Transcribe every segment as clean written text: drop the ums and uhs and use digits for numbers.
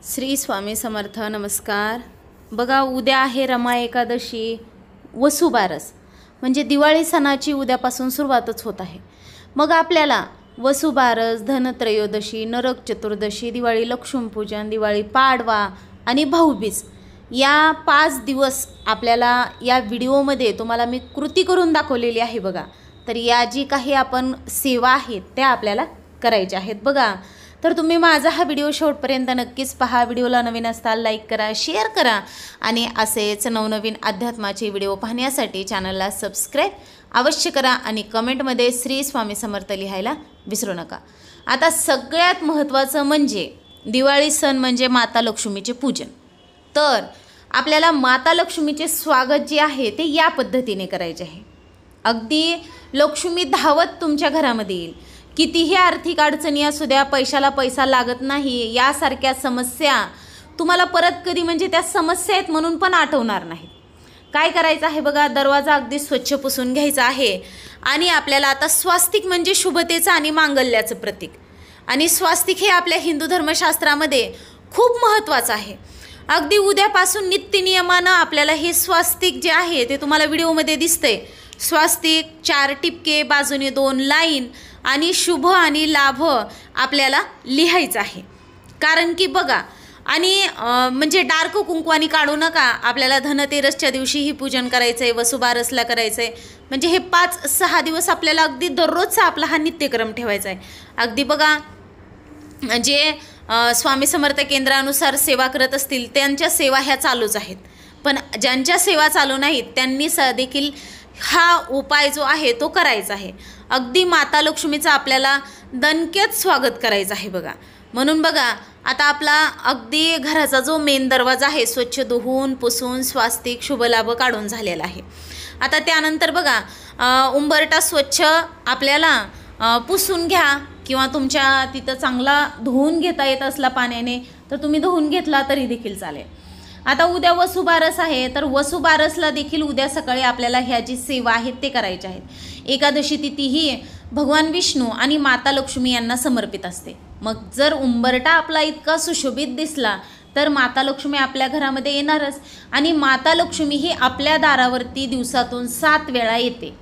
श्री स्वामी समर्थ. नमस्कार. बघा, उद्या आहे रमा एकादशी, वसुबारस म्हणजे दिवाळी सणाची उद्यापासून सुरुवातच होत आहे. मग आपल्याला वसुबारस, धनत्रयोदशी, नरक चतुर्दशी, दिवाळी लक्ष्मीपूजन, दिवाळी पाडवा आणि भाऊबीज या 5 दिवस आपल्याला या व्हिडिओमध्ये तुम्हाला मी कृती करून दाखवलेली आहे. बघा, तर या जी काही आपण सेवा आहेत त्या आपल्याला करायच्या आहेत. बघा, तर तुम्ही माझा हा व्हिडिओ शेवटपर्यंत नक्कीच पहा. व्हिडिओला नवीन असताल लाईक करा, शेअर करा आणि असेच नवनवीन अध्यात्माचे व्हिडिओ पाहण्यासाठी चॅनलला सबस्क्राईब अवश्य करा आणि कमेंटमध्ये श्री स्वामी समर्थ लिहायला विसरू नका. आता सगळ्यात महत्त्वाचं म्हणजे दिवाळी सण म्हणजे माता लक्ष्मीचे पूजन. तर आपल्याला माता लक्ष्मीचे स्वागत जे आहे ते या पद्धतीने करायचे आहे. अगदी लक्ष्मी धावत तुमच्या घरामध्ये येईल. कितीही आर्थिक अडचणी असू द्या, पैशाला पैसा लागत नाही, यासारख्या समस्या तुम्हाला परत कधी म्हणजे त्या समस्या आहेत म्हणून पण आठवणार नाहीत. काय करायचं आहे बघा, दरवाजा अगदी स्वच्छ पुसून घ्यायचा आहे आणि आपल्याला आता स्वास्तिक म्हणजे शुभतेचं आणि मांगल्याचं प्रतीक, आणि स्वास्तिक हे आपल्या हिंदू धर्मशास्त्रामध्ये खूप महत्त्वाचं आहे. अगदी उद्यापासून नित्यनियमानं आपल्याला हे स्वास्तिक जे आहे ते तुम्हाला व्हिडिओमध्ये दिसतंय. स्वास्तिक 4 टिपके, बाजूने 2 लाईन आणि शुभ आणि लाभ आपल्याला लिहायचं आहे. कारण की बघा, आणि म्हणजे डार्क कुंकवानी काढू नका. आपल्याला धनतेरसच्या दिवशी ही पूजन करायचं आहे, वसुबारसला करायचं आहे. म्हणजे हे 5-6 दिवस आपल्याला अगदी दररोजचा आपला हा नित्यक्रम ठेवायचा आहे. अगदी बघा, जे स्वामी समर्थ केंद्रानुसार सेवा करत असतील त्यांच्या सेवा ह्या चालूच आहेत. पण ज्यांच्या सेवा चालू नाहीत त्यांनी देखील हा उपाय जो आहे तो करायचा आहे. अगदी माता लक्ष्मीचं आपल्याला दणक्यात स्वागत करायचं आहे. बघा, म्हणून बघा, आता आपला अगदी घराचा जो मेन दरवाजा आहे स्वच्छ धुवून पुसून स्वास्तिक शुभलाभ काढून झालेला आहे. आता त्यानंतर बघा, उंबरटा स्वच्छ आपल्याला पुसून घ्या, किंवा तुमच्या तिथं चांगला धुवून घेता येत असला पाण्याने तर तुम्ही धुवून घेतला तरी देखील चालेल. आता उद्या वसुबारस आहे, तर वसुबारसला देखील उद्या सकाळी आपल्याला ह्या जी सेवा आहेत ते करायच्या आहेत. एकादशी तिथी ही भगवान विष्णू आणि माता लक्ष्मी यांना समर्पित असते. मग जर उंबरटा आपला इतका सुशोभित दिसला तर माता लक्ष्मी आपल्या घरामध्ये येणारच, आणि माता लक्ष्मी ही आपल्या दारावरती दिवसातून 7 वेळा येते.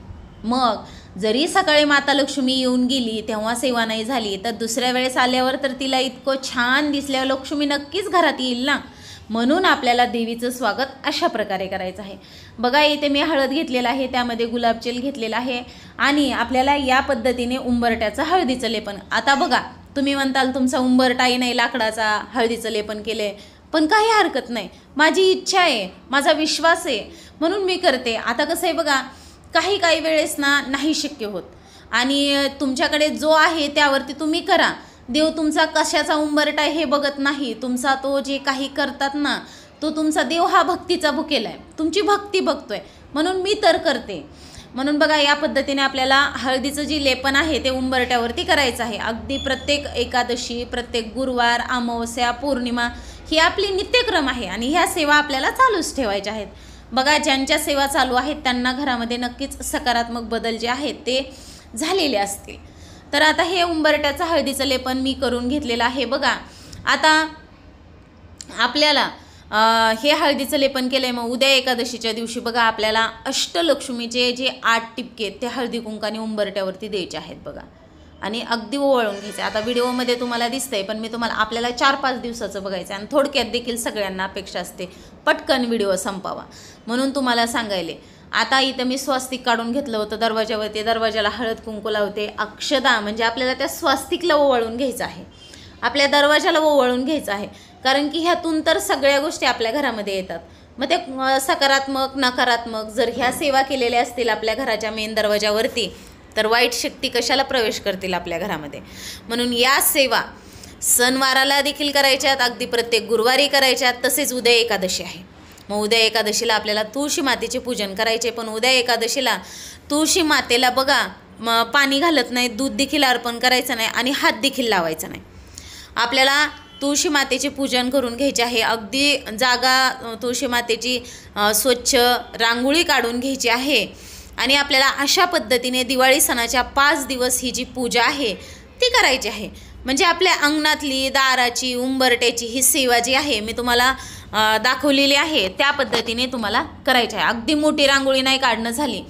मग जरी सकाळी माता लक्ष्मी येऊन गेली तेव्हा सेवा नाही झाली तर दुसऱ्या वेळेस आल्यावर तर तिला इतकं छान दिसल्यावर लक्ष्मी नक्कीच घरात येईल ना. म्हणून आपल्याला देवीचं स्वागत अशा प्रकारे करायचं आहे. बघा, इथे मी हळद घेतलेलं आहे, त्यामध्ये गुलाबजल घेतलेला आहे आणि आपल्याला या पद्धतीने उंबरट्याचं हळदीचं लेपन. आता बघा, तुम्ही म्हणताल तुमचा उंबरटाही नाही लाकडाचा, हळदीचं लेपन केले, पण काही हरकत नाही. माझी इच्छा आहे, माझा विश्वास आहे म्हणून मी करते. आता कसं आहे बघा, काही वेळेस ना नाही शक्य होत, आणि तुमच्याकडे जो आहे त्यावरती तुम्ही करा. देव तुमचा कशाचा उंबरटा हे बघत नाही. तुमचा तो जे काही करतात ना, तो तुमचा देव हा भक्तीचा भुकेला आहे, तुमची भक्ती बघतोय म्हणून मी तर करते. म्हणून बघा, या पद्धतीने आपल्याला हळदीचं जे लेपन आहे ते उंबरट्यावरती करायचं आहे. अगदी प्रत्येक एकादशी, प्रत्येक गुरुवार, अमावस्या, पौर्णिमा ही आपली नित्यक्रम आहे आणि ह्या सेवा आपल्याला चालूच ठेवायच्या आहेत. बघा, ज्यांच्या सेवा चालू आहेत त्यांना घरामध्ये नक्कीच सकारात्मक बदल जे आहेत ते झालेले असतील. तर आता हे उंबरट्याचं हळदीचं लेपन मी करून घेतलेलं आहे. बघा, आता आपल्याला हे हळदीचं लेपन केलं आहे. मग उद्या एकादशीच्या दिवशी बघा, आपल्याला अष्टलक्ष्मीचे जे 8 टिपके ते हळदी कुंकाने उंबरट्यावरती द्यायचे आहेत. बघा, आणि अगदी ओवाळून घ्यायचे. आता व्हिडिओमध्ये तुम्हाला दिसतंय, पण मी तुम्हाला आपल्याला 4-5 दिवसाचं बघायचं आहे आणि थोडक्यात देखील सगळ्यांना अपेक्षा असते पटकन व्हिडिओ संपावा म्हणून तुम्हाला सांगायले. आता इथं मी स्वास्तिक काढून घेतलं होतं दरवाजावरती, दरवाजाला हळद कुंकू लावते. अक्षदा म्हणजे आपल्याला त्या स्वास्तिकला ओवाळून घ्यायचं आहे, आपल्या दरवाजाला ओवाळून घ्यायचं आहे. कारण की ह्यातून तर सगळ्या गोष्टी आपल्या घरामध्ये येतात. मग ते सकारात्मक नकारात्मक जर ह्या सेवा केलेल्या असतील आपल्या घराच्या मेन दरवाजावरती तर वाईट शक्ती कशाला प्रवेश करतील आपल्या घरामध्ये. म्हणून या सेवा सणवाराला देखील करायच्यात, अगदी प्रत्येक गुरुवारी करायच्यात. तसेच उद्या एकादशी आहे. मग उद्या एकादशीला आपल्याला तुळशी मातेचे पूजन करायचे. पण उद्या एकादशीला तुळशी मातेला बघा पाणी घालत नाही, दूध देखील अर्पण करायचं नाही आणि हात देखील लावायचा नाही. आपल्याला तुळशी मातेचे पूजन करून घ्यायचे आहे. अगदी जागा तुळशी मातेची स्वच्छ रांगोळी काढून घ्यायची आहे आणि आपल्याला अशा पद्धतीने दिवाळी सणाच्या 5 दिवस ही जी पूजा आहे ती करायची आहे. म्हणजे आपल्या अंगणातली, दाराची, उंबरट्याची ही सेवा जी आहे मी तुम्हाला दाखवलेली आहे, त्या पद्धतीने तुम्हाला करायची आहे. अगदी मोठी रांगोळी नाही काढणं झाली,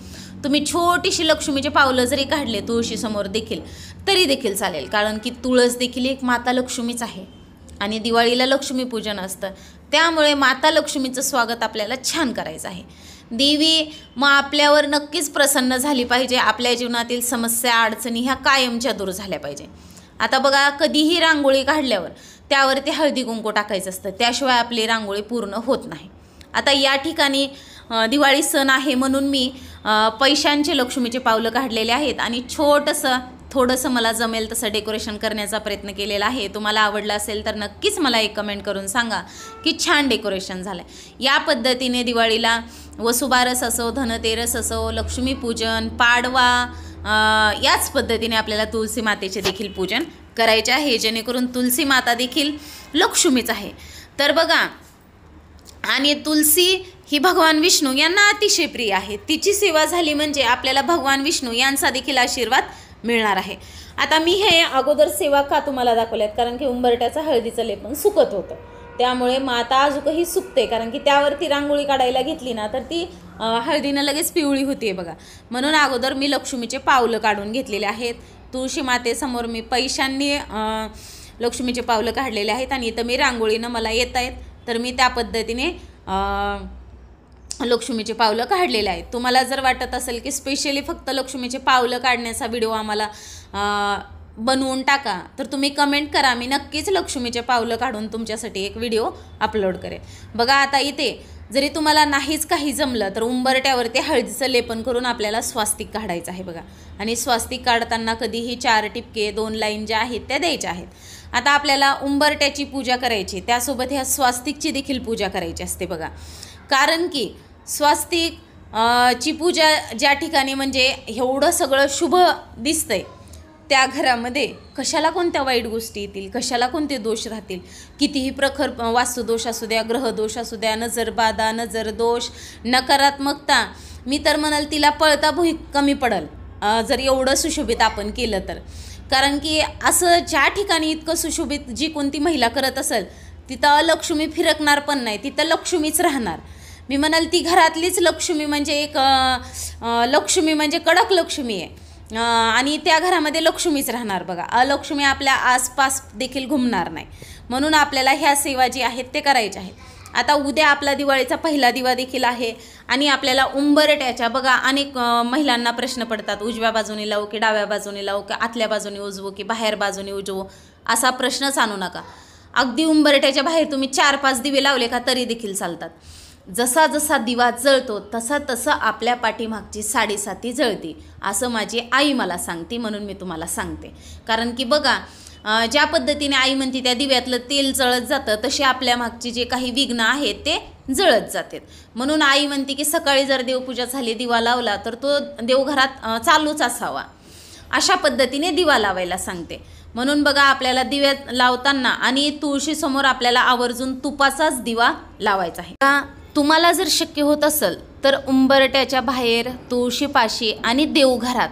तुम्ही छोटीशी लक्ष्मीचे पावलं जरी काढले तुळशीसमोर देखील तरी देखील चालेल. कारण की तुळस देखील एक माता लक्ष्मीच आहे आणि दिवाळीला लक्ष्मीपूजन असतं. त्यामुळे माता लक्ष्मीचं स्वागत आपल्याला छान करायचं आहे. देवी मग आपल्यावर नक्कीच प्रसन्न झाली पाहिजे. आपल्या जीवनातील समस्या, अडचणी ह्या कायमच्या दूर झाल्या पाहिजे. आता बघा, कधीही रांगोळी काढल्यावर त्यावरती हळदी कुंकू टाकायचं असतं, त्याशिवाय आपली रांगोळी पूर्ण होत नाही. आता या ठिकाणी दिवाळी सण आहे म्हणून मी पैशांचे लक्ष्मीचे पावलं काढलेले आहेत आणि थोडंसं मला जमेल तसं डेकोरेशन करण्याचा प्रयत्न केलेला आहे. तुम्हाला आवडलं असेल तर नक्कीच मला एक कमेंट करून सांगा की छान डेकोरेशन झालं आहे. या पद्धतीने दिवाळीला वसुबारस असो, धनतेरस असो, लक्ष्मीपूजन, पाडवा, याच पद्धतीने आपल्याला तुलसी मातेचे देखील पूजन करायचे आहे, जेणेकरून तुलसी माता देखील लक्ष्मीच आहे. तर बघा, आणि तुलसी ही भगवान विष्णू यांना अतिशय प्रिय आहे. तिची सेवा झाली म्हणजे आपल्याला भगवान विष्णू यांचा देखील आशीर्वाद मिळणार आहे. आता मी हे अगोदर सेवा का तुम्हाला दाखवल्यात, कारण की उंबरट्याचं हळदीचं लेपन सुकत होतं, त्यामुळे माता अजूनही सुकते. कारण की त्यावरती रांगोळी काढायला घेतली ना तर ती हळदीनं लगेच पिवळी होते बघा. म्हणून अगोदर मी लक्ष्मीचे पावलं काढून घेतलेले आहेत. तुळशी मातेसमोर मी पैशांनी लक्ष्मीचे पावलं काढलेले आहेत आणि इथं मी रांगोळीनं मला येत आहेत, तर मी त्या पद्धतीने लक्ष्मीचे पावलं काढलेले आहेत. तुम्हाला जर वाटत असेल की स्पेशली फक्त लक्ष्मीचे पावलं काढण्याचा व्हिडिओ आम्हाला बनवून टाका, तर तुम्ही कमेंट करा, मी नक्कीच लक्ष्मीचे पावलं काढून तुमच्यासाठी एक व्हिडिओ अपलोड करेन. बघा, आता इथे जरी तुम्हाला नाहीच काही जमलं तर उंबरट्यावरती हळदीचं लेपन करून आपल्याला स्वास्तिक काढायचं आहे बघा. आणि स्वास्तिक काढताना कधीही 4 टिपके 2 लाईन ज्या आहेत त्या द्यायच्या आहेत. आता आपल्याला उंबरट्याची पूजा करायची, त्यासोबत ह्या स्वास्तिकची देखील पूजा करायची असते बघा. कारण की स्वास्तिक ची पूजा ज्या ठिकाणी म्हणजे एवढं सगळं शुभ दिसतंय, त्या घरामध्ये कशाला कोणत्या वाईट गोष्टी येतील, कशाला कोणते दोष राहतील. कितीही प्रखर वास्तुदोष असू द्या, ग्रहदोष असू द्या, नजरबाधा, नजरदोष, नकारात्मकता, मी तर म्हणाल तिला पळता भुई कमी पडल जर एवढं सुशोभित आपण केलं तर. कारण की असं ज्या ठिकाणी इतकं सुशोभित जी कोणती महिला करत असेल तिथं अलक्ष्मी फिरकणार पण नाही, तिथं लक्ष्मीच राहणार. मी म्हणाल ती घरातलीच लक्ष्मी म्हणजे एक लक्ष्मी म्हणजे कडक लक्ष्मी आहे आणि त्या घरामध्ये लक्ष्मीच राहणार बघा. अलक्ष्मी आपल्या आसपास देखील घुमणार नाही. म्हणून आपल्याला ह्या सेवा जी आहेत ते करायच्या आहेत. आता उद्या आपला दिवाळीचा पहिला दिवा देखील आहे आणि आपल्याला उंबरट्याच्या बघा अनेक महिलांना प्रश्न पडतात, उजव्या बाजूने लावू की डाव्या बाजूने लावू की आतल्या बाजूने उजवू की बाहेर बाजूने उजवू, असा प्रश्नच आणू नका. अगदी उंबरट्याच्या बाहेर तुम्ही 4-5 दिवे लावले का तरी देखील चालतात. जसा जसा दिवा जळतो तसा तसा आपल्या पाठीमागची साडेसाती जळते, असं माझी आई मला सांगते. म्हणून मी तुम्हाला सांगते. कारण की बघा, ज्या पद्धतीने आई म्हणते त्या दिव्यातलं तेल जळत जातं, तसे आपल्या मागचे जे काही विघ्न आहेत ते जळत जातात. म्हणून आई म्हणते की सकाळी जर देवपूजा झाली, दिवा लावला तर तो देवघरात चालूच असावा, अशा पद्धतीने दिवा लावायला सांगते. म्हणून बघा, आपल्याला दिव्या लावताना आणि तुळशीसमोर आपल्याला आवर्जून तुपाचाच दिवा लावायचा आहे. तुम्हाला जर शक्य होत असेल तर उंबरट्याच्या बाहेर, तुळशीपाशी आणि देवघरात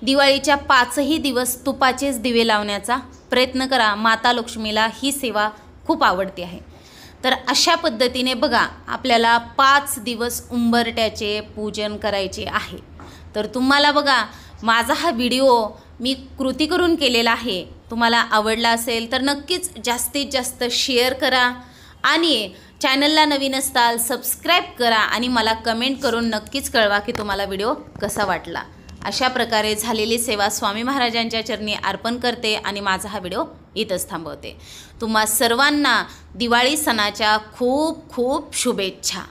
दिवाळीच्या 5ही दिवस तुपाचेच दिवे लावण्याचा प्रयत्न करा. माता लक्ष्मीला ही सेवा खूप आवडते आहे. तर अशा पद्धतीने बघा, आपल्याला 5 दिवस उंबरट्याचे पूजन करायचे आहे. तर तुम्हाला बघा, माझा हा व्हिडिओ मी कृती करून केलेला आहे, तुम्हाला आवडला असेल तर नक्कीच जास्तीत जास्त शेअर करा आणि चॅनलला नवीन असताल सबस्क्राईब करा आणि मला कमेंट करून नक्कीच कळवा की तुम्हाला व्हिडिओ कसा वाटला. अशा प्रकारे झालेली सेवा स्वामी महाराजांच्या चरणी अर्पण करते आणि माझा हा व्हिडिओ इथंच थांबवते. तुम्हा सर्वांना दिवाळी सणाच्या खूप खूप शुभेच्छा.